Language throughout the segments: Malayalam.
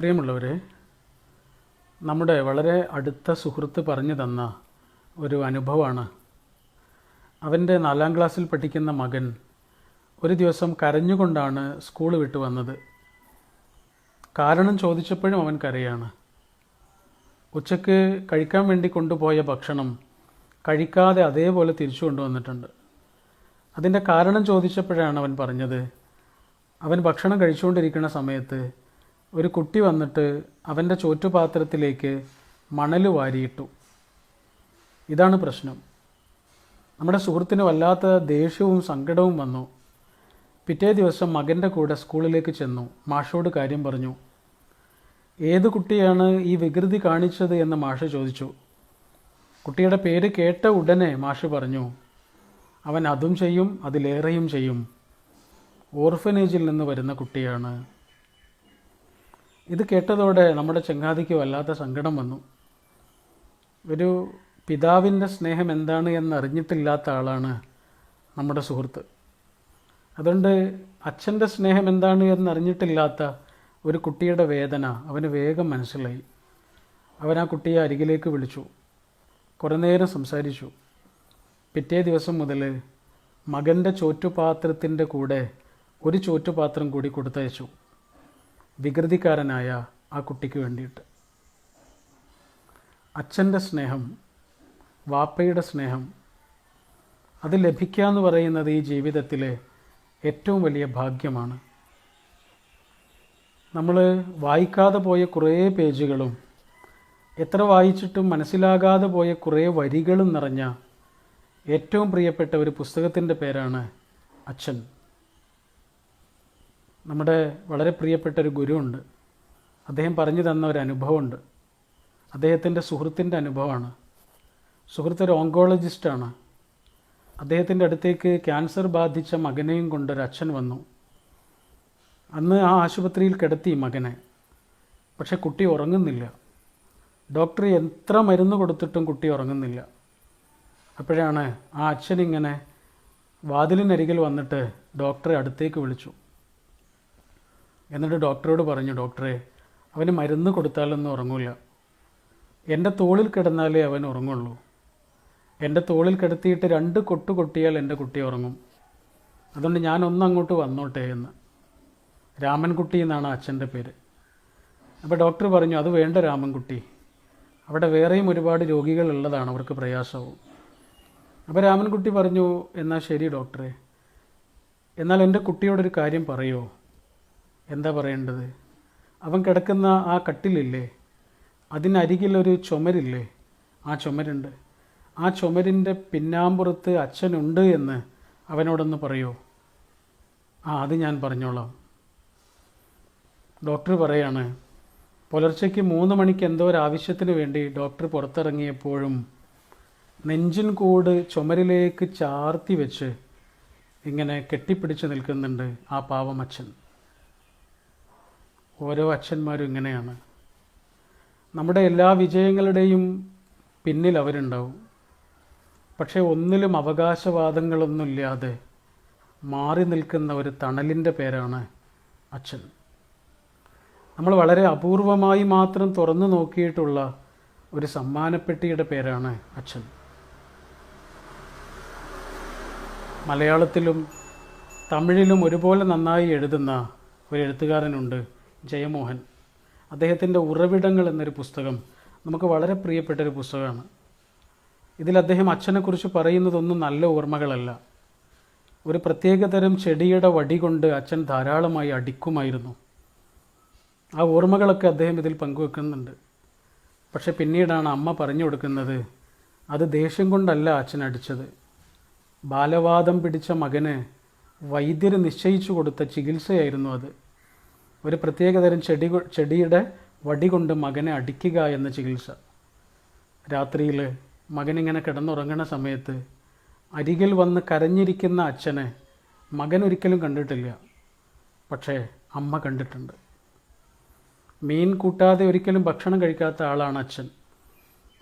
പ്രിയമുള്ളവരെ, നമ്മുടെ വളരെ അടുത്ത സുഹൃത്ത് പറഞ്ഞു തന്ന ഒരു അനുഭവമാണ്. അവൻ്റെ 4ാം ക്ലാസ്സിൽ പഠിക്കുന്ന മകൻ ഒരു ദിവസം കരഞ്ഞുകൊണ്ടാണ് സ്കൂൾ വിട്ടു വന്നത്. കാരണം ചോദിച്ചപ്പോഴും അവൻ കരയാണ്. ഉച്ചയ്ക്ക് കഴിക്കാൻ വേണ്ടി കൊണ്ടുപോയ ഭക്ഷണം കഴിക്കാതെ അതേപോലെ തിരിച്ചു കൊണ്ടുവന്നിട്ടുണ്ട്. അതിൻ്റെ കാരണം ചോദിച്ചപ്പോഴാണ് അവൻ പറഞ്ഞത്, അവൻ ഭക്ഷണം കഴിച്ചുകൊണ്ടിരിക്കുന്ന സമയത്ത് ഒരു കുട്ടി വന്നിട്ട് അവൻ്റെ ചോറ്റുപാത്രത്തിലേക്ക് മണൽ വാരിയിട്ടു. ഇതാണ് പ്രശ്നം. നമ്മുടെ സുഹൃത്തിന് വല്ലാത്ത ദേഷ്യവും സങ്കടവും വന്നു. പിറ്റേ ദിവസം മകൻ്റെ കൂടെ സ്കൂളിലേക്ക് ചെന്നു. മാഷോട് കാര്യം പറഞ്ഞു. ഏത് കുട്ടിയാണ് ഈ വികൃതി കാണിച്ചത് എന്ന് മാഷ് ചോദിച്ചു. കുട്ടിയുടെ പേര് കേട്ട ഉടനെ മാഷ് പറഞ്ഞു, അവൻ അതും ചെയ്യും, അതിലേറെയും ചെയ്യും. ഓർഫനേജിൽ നിന്ന് വരുന്ന കുട്ടിയാണ്. ഇത് കേട്ടതോടെ നമ്മുടെ ചങ്ങാതിക്ക് വല്ലാത്ത സങ്കടം വന്നു. ഒരു പിതാവിൻ്റെ സ്നേഹം എന്താണ് എന്നറിഞ്ഞിട്ടില്ലാത്ത ആളാണ് നമ്മുടെ സുഹൃത്ത്. അതുകൊണ്ട് അച്ഛൻ്റെ സ്നേഹം എന്താണ് എന്നറിഞ്ഞിട്ടില്ലാത്ത ഒരു കുട്ടിയുടെ വേദന അവന് വേഗം മനസ്സിലായി. അവൻ ആ കുട്ടിയെ അരികിലേക്ക് വിളിച്ചു. കുറേ നേരം സംസാരിച്ചു. പിറ്റേ ദിവസം മുതൽ മകൻ്റെ ചോറ്റുപാത്രത്തിൻ്റെ കൂടെ ഒരു ചോറ്റുപാത്രം കൂടി കൊടുത്തയച്ചു, വികൃതിക്കാരനായ ആ കുട്ടിക്ക് വേണ്ടിയിട്ട്. അച്ഛൻ്റെ സ്നേഹം, വാപ്പയുടെ സ്നേഹം, അത് ലഭിക്കുക എന്ന് പറയുന്നത് ഈ ജീവിതത്തിലെ ഏറ്റവും വലിയ ഭാഗ്യമാണ്. നമ്മൾ വായിക്കാതെ പോയ കുറേ പേജുകളും എത്ര വായിച്ചിട്ടും മനസ്സിലാകാതെ പോയ കുറേ വരികളും നിറഞ്ഞ ഏറ്റവും പ്രിയപ്പെട്ട ഒരു പുസ്തകത്തിൻ്റെ പേരാണ് അച്ഛൻ. നമ്മുടെ വളരെ പ്രിയപ്പെട്ട ഒരു ഗുരുവുണ്ട്. അദ്ദേഹം പറഞ്ഞു തന്ന ഒരു അനുഭവമുണ്ട്. അദ്ദേഹത്തിൻ്റെ സുഹൃത്തിൻ്റെ അനുഭവമാണ്. സുഹൃത്ത് ഒരു ഓങ്കോളജിസ്റ്റാണ്. അദ്ദേഹത്തിൻ്റെ അടുത്തേക്ക് ക്യാൻസർ ബാധിച്ച മകനെയും കൊണ്ടൊരു അച്ഛൻ വന്നു. അന്ന് ആ ആശുപത്രിയിൽ കിടത്തി മകനെ. പക്ഷെ കുട്ടി ഉറങ്ങുന്നില്ല. ഡോക്ടർ എത്ര മരുന്ന് കൊടുത്തിട്ടും കുട്ടി ഉറങ്ങുന്നില്ല. അപ്പോഴാണ് ആ അച്ഛനിങ്ങനെ വാതിലിനരികിൽ വന്നിട്ട് ഡോക്ടറെ അടുത്തേക്ക് വിളിച്ചു. എന്നിട്ട് ഡോക്ടറോട് പറഞ്ഞു, ഡോക്ടറെ, അവന് മരുന്ന് കൊടുത്താലൊന്നും ഉറങ്ങില്ല. എൻ്റെ തോളിൽ കിടന്നാലേ അവൻ ഉറങ്ങുള്ളൂ. എൻ്റെ തോളിൽ കിടത്തിയിട്ട് 2 കൊട്ട് കൊട്ടിയാൽ എൻ്റെ കുട്ടി ഉറങ്ങും. അതുകൊണ്ട് ഞാൻ ഒന്നങ്ങോട്ട് വന്നോട്ടെ എന്ന്. രാമൻകുട്ടി എന്നാണ് അച്ഛൻ്റെ പേര്. അപ്പോൾ ഡോക്ടർ പറഞ്ഞു, അത് വേണ്ട രാമൻകുട്ടി, അവിടെ വേറെയും ഒരുപാട് രോഗികളുള്ളതാണ്, അവർക്ക് പ്രയാസവും. അപ്പോൾ രാമൻകുട്ടി പറഞ്ഞു, എന്നാൽ ശരി ഡോക്ടറെ, എന്നാൽ എൻ്റെ കുട്ടിയോടൊരു കാര്യം പറയുമോ? എന്താ പറയേണ്ടത്? അവൻ കിടക്കുന്ന ആ കട്ടിലില്ലേ, അതിനരികിലൊരു ചുമരില്ലേ, ആ ചുമരുണ്ട്. ആ ചുമരിൻ്റെ പിന്നാമ്പുറത്ത് അച്ഛനുണ്ട് എന്ന് അവനോടൊന്ന് പറയുമോ? അത് ഞാൻ പറഞ്ഞോളാം. ഡോക്ടർ പറയാണ്, പുലർച്ചയ്ക്ക് 3 മണിക്ക് എന്തോ ഒരു ആവശ്യത്തിന് വേണ്ടി ഡോക്ടർ പുറത്തിറങ്ങിയപ്പോഴും നെഞ്ചിൻ കൂട് ചുമരിലേക്ക് ചാർത്തി വെച്ച് ഇങ്ങനെ കെട്ടിപ്പിടിച്ച് നിൽക്കുന്നുണ്ട് ആ പാവം അച്ഛൻ. ഓരോ അച്ഛന്മാരും ഇങ്ങനെയാണ്. നമ്മുടെ എല്ലാ വിജയങ്ങളുടെയും പിന്നിൽ അവരുണ്ടാവും. പക്ഷേ ഒന്നിലും അവകാശവാദങ്ങളൊന്നുമില്ലാതെ മാറി നിൽക്കുന്ന ഒരു തണലിൻ്റെ പേരാണ് അച്ഛൻ. നമ്മൾ വളരെ അപൂർവമായി മാത്രം തുറന്നു നോക്കിയിട്ടുള്ള ഒരു സമ്മാനപ്പെട്ടിയുടെ പേരാണ് അച്ഛൻ. മലയാളത്തിലും തമിഴിലും ഒരുപോലെ നന്നായി എഴുതുന്ന ഒരു എഴുത്തുകാരനുണ്ട്, ജയമോഹൻ. അദ്ദേഹത്തിൻ്റെ ഉറവിടങ്ങൾ എന്നൊരു പുസ്തകം നമുക്ക് വളരെ പ്രിയപ്പെട്ടൊരു പുസ്തകമാണ്. ഇതിൽ അദ്ദേഹം അച്ഛനെക്കുറിച്ച് പറയുന്നതൊന്നും നല്ല ഓർമ്മകളല്ല. ഒരു പ്രത്യേകതരം ചെടിയുടെ വടി കൊണ്ട് അച്ഛൻ ധാരാളമായി അടിക്കുമായിരുന്നു. ആ ഓർമ്മകളൊക്കെ അദ്ദേഹം ഇതിൽ പങ്കുവെക്കുന്നുണ്ട്. പക്ഷെ പിന്നീടാണ് അമ്മ പറഞ്ഞു കൊടുക്കുന്നത്, അത് ദേഷ്യം കൊണ്ടല്ല അച്ഛൻ അടിച്ചത്. ബാലവാദം പിടിച്ച മകന് വൈദ്യർ നിശ്ചയിച്ചു കൊടുത്ത ചികിത്സയായിരുന്നു അത്. ഒരു പ്രത്യേകതരം ചെടിയുടെ വടി കൊണ്ട് മകനെ അടിക്കുക എന്ന ചികിത്സ. രാത്രിയിൽ മകനിങ്ങനെ കിടന്നുറങ്ങുന്ന സമയത്ത് അരികിൽ വന്ന് കരഞ്ഞിരിക്കുന്ന അച്ഛനെ മകൻ ഒരിക്കലും കണ്ടിട്ടില്ല. പക്ഷേ അമ്മ കണ്ടിട്ടുണ്ട്. മീൻ കൂട്ടാതെ ഒരിക്കലും ഭക്ഷണം കഴിക്കാത്ത ആളാണ് അച്ഛൻ.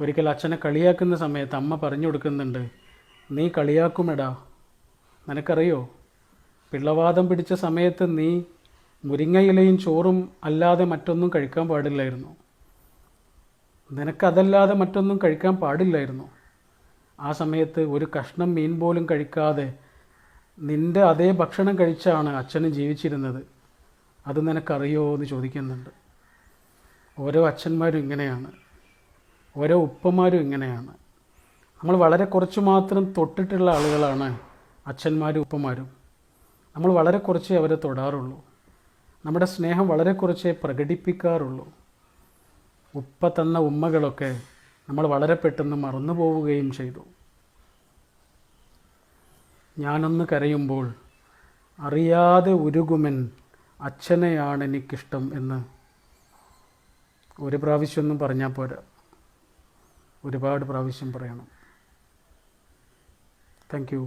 ഒരിക്കൽ അച്ഛനെ കളിയാക്കുന്ന സമയത്ത് അമ്മ പറഞ്ഞു കൊടുക്കുന്നുണ്ട്, നീ കളിയാക്കുമെടാ, നിനക്കറിയോ, പിള്ളവാദം പിടിച്ച സമയത്ത് നീ മുരിങ്ങയിലയും ചോറും അല്ലാതെ മറ്റൊന്നും കഴിക്കാൻ പാടില്ലായിരുന്നു. നിനക്കതല്ലാതെ മറ്റൊന്നും കഴിക്കാൻ പാടില്ലായിരുന്നു. ആ സമയത്ത് ഒരു കഷ്ണം മീൻ പോലും കഴിക്കാതെ നിൻ്റെ അതേ ഭക്ഷണം കഴിച്ചാണ് അച്ഛനും ജീവിച്ചിരുന്നത്. അത് നിനക്കറിയോ എന്ന് ചോദിക്കുന്നുണ്ട്. ഓരോ അച്ഛന്മാരും ഇങ്ങനെയാണ്, ഓരോ ഉപ്പമാരും ഇങ്ങനെയാണ്. നമ്മൾ വളരെ കുറച്ച് മാത്രം തൊട്ടിട്ടുള്ള ആളുകളാണ് അച്ഛന്മാരും ഉപ്പമാരും. നമ്മൾ വളരെ കുറച്ചേ അവരെ തൊടാറുള്ളൂ. നമ്മുടെ സ്നേഹം വളരെ കുറച്ചേ പ്രകടിപ്പിക്കാറുള്ളൂ. ഉപ്പ തന്ന ഉമ്മകളൊക്കെ നമ്മൾ വളരെ പെട്ടെന്ന് മറന്നു പോവുകയും ചെയ്തു. ഞാനൊന്ന് കരയുമ്പോൾ അറിയാതെ ഉരുകുമെൻ അച്ഛനെയാണ് എനിക്കിഷ്ടം എന്ന് ഒരു പ്രാവശ്യമൊന്നും പറഞ്ഞാൽ പോരാ, ഒരുപാട് പ്രാവശ്യം പറയണം. Thank you.